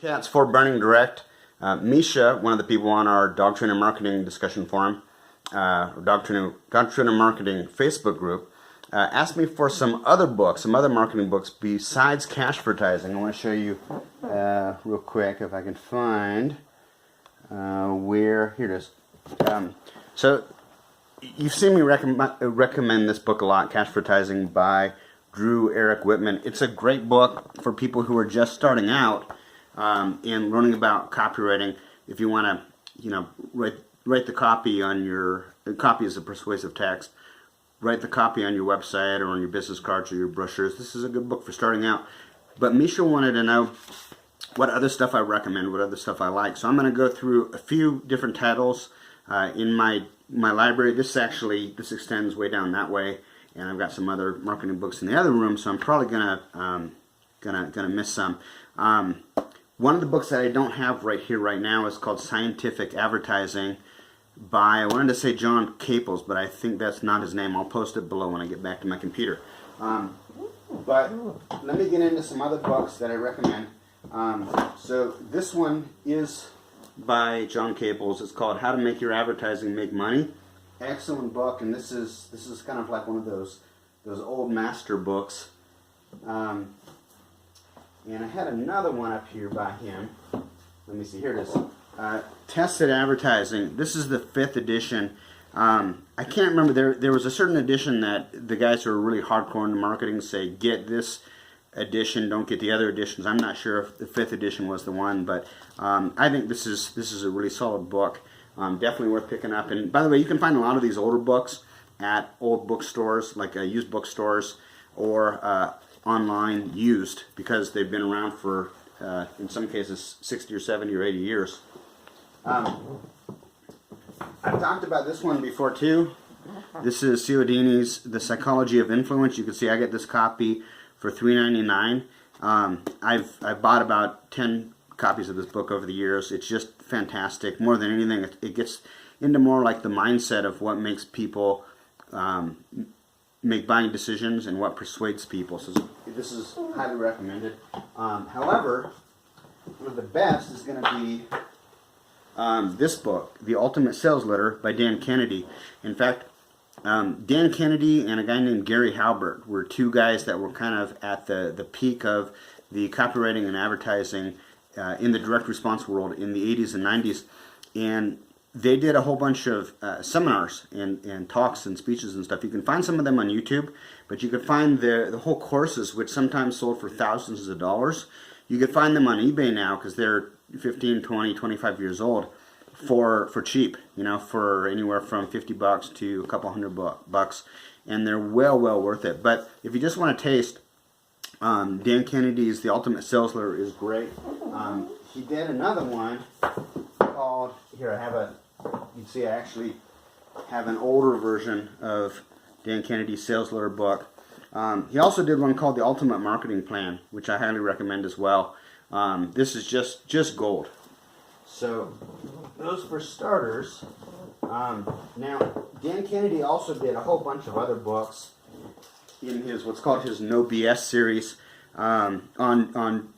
Katz for Burning Direct. Misha, one of the people on our Dog Trainer Marketing discussion forum, or Dog Trainer Marketing Facebook group, asked me for some other books, some other marketing books besides cash advertising. I want to show you real quick if I can find where. Here it is. So you've seen me recommend this book a lot, Cash Advertising by Drew Eric Whitman. It's a great book for people who are just starting out in learning about copywriting. If you want to, write the copy on your copy is a persuasive text. Write the copy on your website or on your business cards or your brochures. This is a good book for starting out. But Misha wanted to know what other stuff I recommend, what other stuff I like. So I'm going to go through a few different titles in my library. This extends way down that way, and I've got some other marketing books in the other room. So I'm probably gonna miss some. One of the books that I don't have right now is called Scientific Advertising by, I wanted to say John Caples, but I think that's not his name. I'll post it below when I get back to my computer. But let me get into some other books that I recommend. So this one is by John Caples. It's called How to Make Your Advertising Make Money. Excellent book, and this is kind of like one of those old master books. And I had another one up here by him. Let me see, here it is. Tested Advertising. This is the 5th edition. I can't remember, there was a certain edition that the guys who are really hardcore in the marketing say, get this edition, don't get the other editions. I'm not sure if the 5th edition was the one, but I think this is a really solid book. Definitely worth picking up. And by the way, you can find a lot of these older books at old bookstores, like used bookstores, or online used, because they've been around for, in some cases, 60 or 70 or 80 years. I've talked about this one before too. This is Cialdini's The Psychology of Influence. You can see I get this copy for $3.99. I've bought about 10 copies of this book over the years. It's just fantastic. More than anything, it gets into more like the mindset of what makes people make buying decisions and what persuades people. So this is highly recommended. However, one of the best is going to be this book, The Ultimate Sales Letter by Dan Kennedy. In fact, Dan Kennedy and a guy named Gary Halbert were two guys that were kind of at the peak of the copywriting and advertising in the direct response world in the 80s and 90s. And they did a whole bunch of seminars and talks and speeches and stuff. You can find some of them on YouTube, but you can find the whole courses, which sometimes sold for thousands of dollars. You can find them on eBay now because they're 15, 20, 25 years old for cheap, for anywhere from $50 to a couple $100, and they're well worth it. But if you just want to taste, Dan Kennedy's The Ultimate Sales Letter is great. He did another one called, here I have you can see I actually have an older version of Dan Kennedy's Sales Letter book. He also did one called The Ultimate Marketing Plan, which I highly recommend as well. This is just gold. So those for starters. Now Dan Kennedy also did a whole bunch of other books in his what's called his No BS series on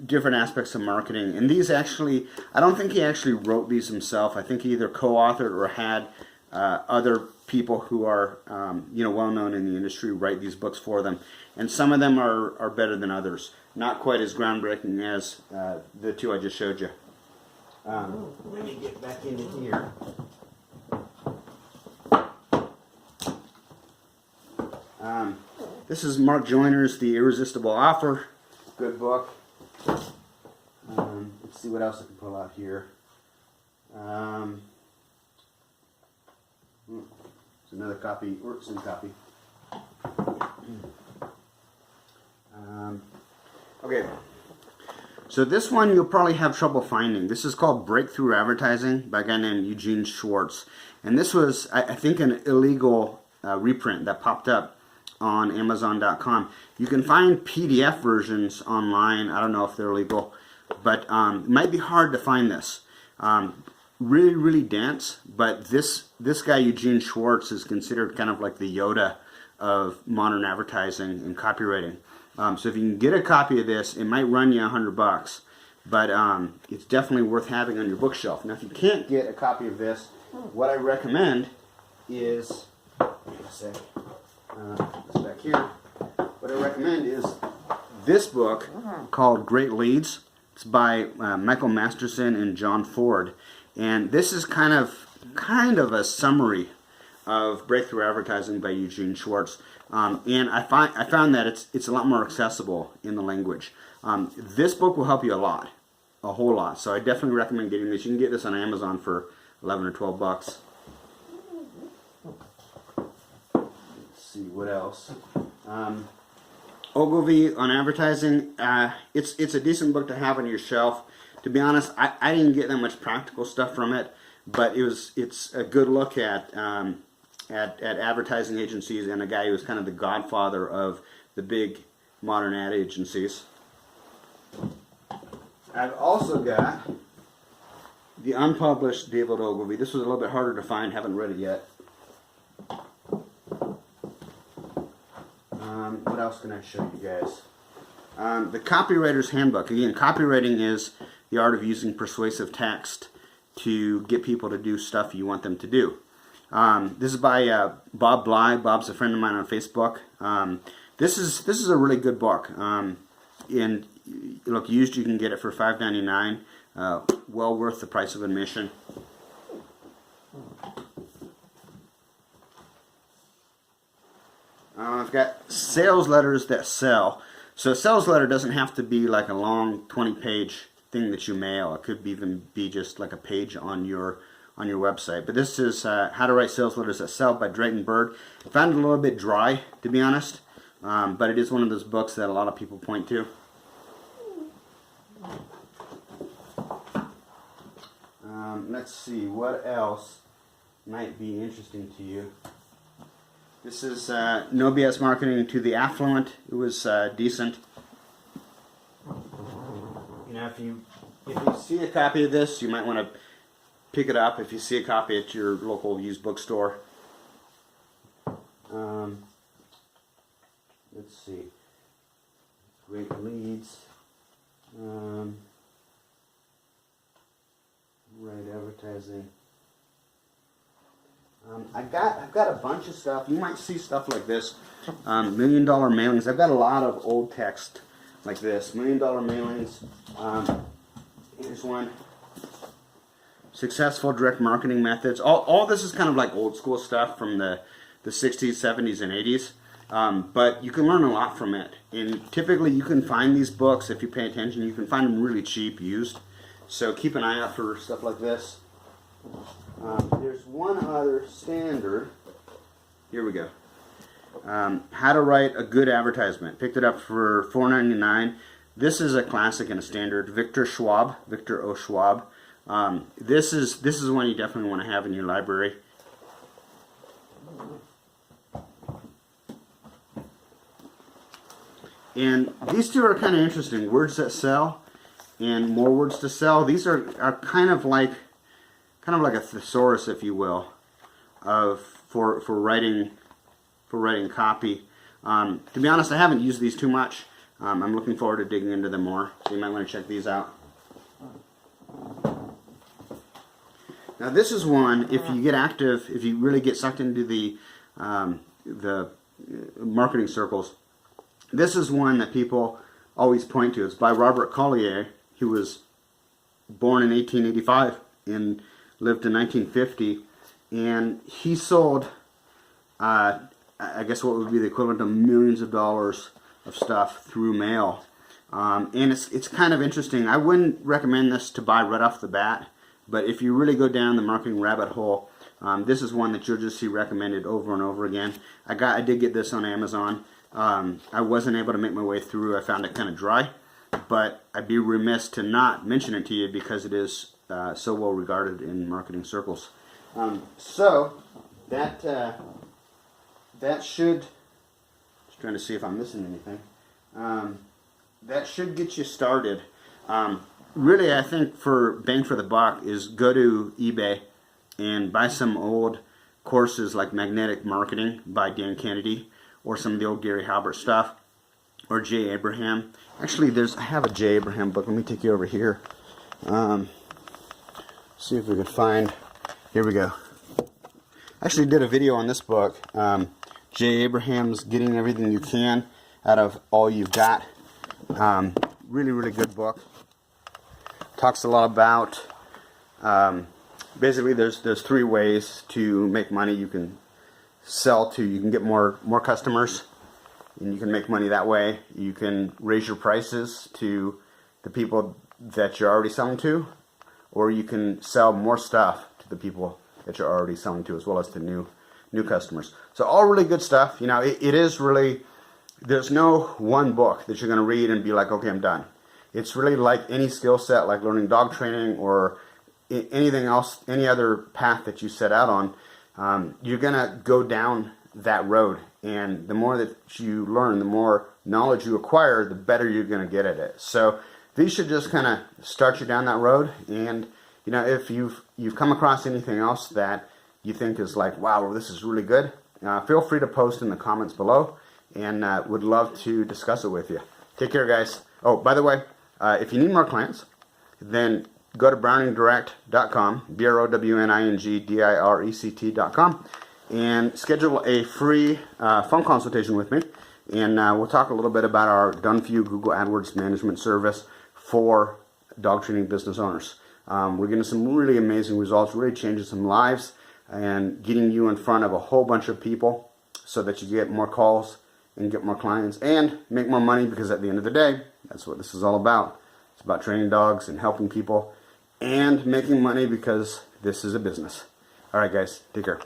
different aspects of marketing. And these actually, I don't think he actually wrote these himself. I think he either co-authored or had other people who are well known in the industry write these books for them. And some of them are better than others. Not quite as groundbreaking as the two I just showed you. Let me get back into here. This is Mark Joyner's The Irresistible Offer. Good book. Let's see what else I can pull out here. It's another copy, or some copy. Okay. So this one you'll probably have trouble finding. This is called Breakthrough Advertising by a guy named Eugene Schwartz. And this was, I think, an illegal reprint that popped up on Amazon.com. You can find PDF versions online. I don't know if they're legal, but it might be hard to find this. Really dense, but this guy Eugene Schwartz is considered kind of like the Yoda of modern advertising and copywriting. So if you can get a copy of this, it might run you $100, but it's definitely worth having on your bookshelf. Now, if you can't get a copy of this, what I recommend is, this back here. What I recommend is this book called Great Leads. It's by Michael Masterson and John Ford, and this is kind of a summary of Breakthrough Advertising by Eugene Schwartz. And I found that it's a lot more accessible in the language. This book will help you a whole lot. So I definitely recommend getting this. You can get this on Amazon for 11 or 12 bucks. Let's see what else. Ogilvy on advertising. It's a decent book to have on your shelf. To be honest, I didn't get that much practical stuff from it, but it's a good look at advertising agencies and a guy who was kind of the godfather of the big modern ad agencies. I've also got the unpublished David Ogilvy. This was a little bit harder to find, haven't read it yet. What else can I show you guys? The Copywriters Handbook. Again, copywriting is the art of using persuasive text to get people to do stuff you want them to do. This is by Bob Bly. Bob's a friend of mine on Facebook. This is a really good book. And look, used you can get it for $5.99. Well worth the price of admission. I've got sales letters that sell. So a sales letter doesn't have to be like a long 20-page thing that you mail. It could even be just like a page on your website. But this is How to Write Sales Letters That Sell by Drayton Bird. I found it a little bit dry, to be honest, but it is one of those books that a lot of people point to. Let's see, what else might be interesting to you. This is No BS Marketing to the Affluent. It was decent. You know, if you see a copy of this, you might want to pick it up if you see a copy at your local used bookstore. Let's see. Great Leads. Right advertising. I've got a bunch of stuff. You might see stuff like this. $1 Million Mailings. I've got a lot of old text like this. $1 Million Mailings. Here's one. Successful direct marketing methods. All this is kind of like old school stuff from the 60s, 70s, and 80s. But you can learn a lot from it. And typically you can find these books, if you pay attention, you can find them really cheap used. So keep an eye out for stuff like this. There's one other standard. Here we go. How to Write a Good Advertisement. Picked it up for $4.99. This is a classic and a standard. Victor O. Schwab. This is one you definitely want to have in your library. And these two are kind of interesting. Words That Sell and More Words to Sell. These are kind of like a thesaurus, if you will, for writing copy. To be honest, I haven't used these too much. I'm looking forward to digging into them more, so you might want to check these out. Now this is one, if you get active, if you really get sucked into the marketing circles, this is one that people always point to. It's by Robert Collier, who was born in 1885 and lived in 1950, and he sold, I guess what would be the equivalent of millions of dollars of stuff through mail. And it's kind of interesting. I wouldn't recommend this to buy right off the bat, but if you really go down the marketing rabbit hole, this is one that you'll just see recommended over and over again. I did get this on Amazon. I wasn't able to make my way through. I found it kind of dry, but I'd be remiss to not mention it to you because it is so well regarded in marketing circles. So that should, just trying to see if I'm missing anything. That should get you started. Really, I think for bang for the buck is go to eBay and buy some old courses like Magnetic Marketing by Dan Kennedy, or some of the old Gary Halbert stuff. or J. Abraham. Actually, I have a J. Abraham book. Let me take you over here. See if we can find. Here we go. I actually did a video on this book. J. Abraham's Getting Everything You Can Out of All You've Got. Really, really good book. Talks a lot about. Basically, there's 3 ways to make money. You can you can get more customers, and you can make money that way. You can raise your prices to the people that you're already selling to, or you can sell more stuff to the people that you're already selling to, as well as to new customers. So all really good stuff. You know, it is really, there's no one book that you're going to read and be like, okay, I'm done. It's really like any skill set, like learning dog training or anything else, any other path that you set out on. You're going to go down that road, and the more that you learn, the more knowledge you acquire, the better you're going to get at it. So these should just kind of start you down that road. And you know, if you've come across anything else that you think is like, wow, well, this is really good, feel free to post in the comments below, and would love to discuss it with you. Take care, guys. Oh, by the way, if you need more clients, then go to browningdirect.com, browningdirect.com, and schedule a free phone consultation with me, and we'll talk a little bit about our done-for-you Google AdWords management service for dog training business owners. We're getting some really amazing results, really changing some lives, and getting you in front of a whole bunch of people so that you get more calls and get more clients and make more money, because at the end of the day, that's what this is all about. It's about training dogs and helping people and making money, because this is a business. All right, guys, take care.